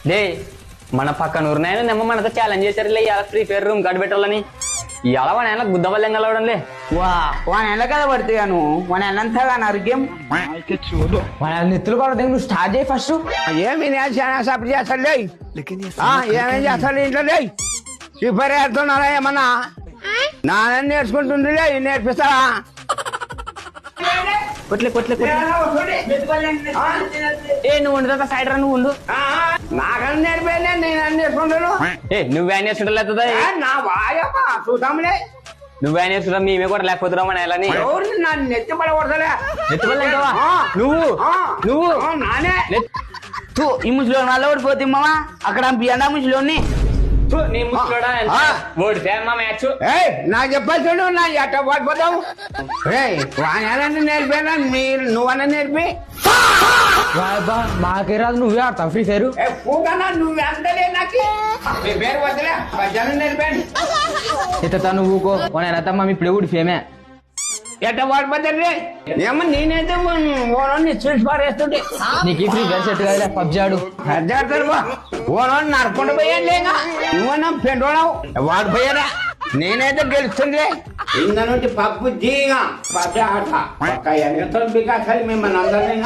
Day మన పక్కన ఊరినాయనేమో మనతో ఛాలెంజ్ చేశారులే ఇవాళ ఫ్రీ ఫైర్ రూమ్ కార్డు పెట్టాలని. ఇవాళ వాడు ఆయన గుద్దవల్లం కలవడంలే. వాని ఎలా కదా పడితేగాను వాని ఎన్నంతగా నరికేం వాని నెత్తులు కూడా నువ్వు స్టార్ట్ చేయి ఫస్ట్. ఏమి సపోర్ట్ చేస్తాడు లే, ఏమేం చేస్తాడు ఇంట్లో లే. ప్రిపేర్ చేస్తున్నారా ఏమన్నా? నాన్న నేర్చుకుంటుంది లే, నేర్పిస్తారా? కొట్లే కొట్లే కొట్లే. ఏ నువ్వు ఉండు సైడ్ రా, నువ్వు ఉండు. నాకన్నా నేర్పేలే, నేను నేర్చుకుంటాను. ఏ నువ్వే నేర్చుకుంటా నా వాయమ్మా చూద్దాంలే. నువ్వే నేర్చుకుంటా, మేమే కూడా లేకపోతున్నాం మన ఎలా ఎవరు నన్ను నెత్తి పడకూడదులే. నువ్వు నువ్వు నానే ఈ ముసలి నల్ల ఓడిపోతే మామా అక్కడ బియ్యండా ముసలిని నీ ముసలోడా ఓడితే అమ్మా మ్యాచ్. నాకు చెప్పాల్సి నా ఎట్ట పడిపోతావు. వాణ్యాలని నేర్పాను, మీరు నువ్వన్నా నేర్పి. మాకే రాదు, నువ్వే ఆడతావు ఫ్రీ ఫైర్. పూకన్నా నువ్వెంతలే నాకు మీ పేరు వద్దలే, పద్యాలను నేర్పాను. ఎత్తా నువ్వుకో మన ఎత్తమ్మా మీ ఇప్పుడు ఫేమే ఎట్ట పడిపోతారు ఏమో. నేనైతే ఓనోని స్వీట్స్ పారేస్తుంటే నీకు ఫ్రీ ఫైర్ సెట్ కదా పబ్జి ఆడు. పెద్దాడతారు ఓనోని నరకుండా పోయాను లేగా. నువ్వన్నా పెంటోడావు వాడు పోయారా. నేనైతే గెలుస్తుంది ఇంత నుండి పప్పు జీగా పచ్చ ఆట పక్క ఎన్నికలు బికాసాలి మిమ్మల్ని అందరినీ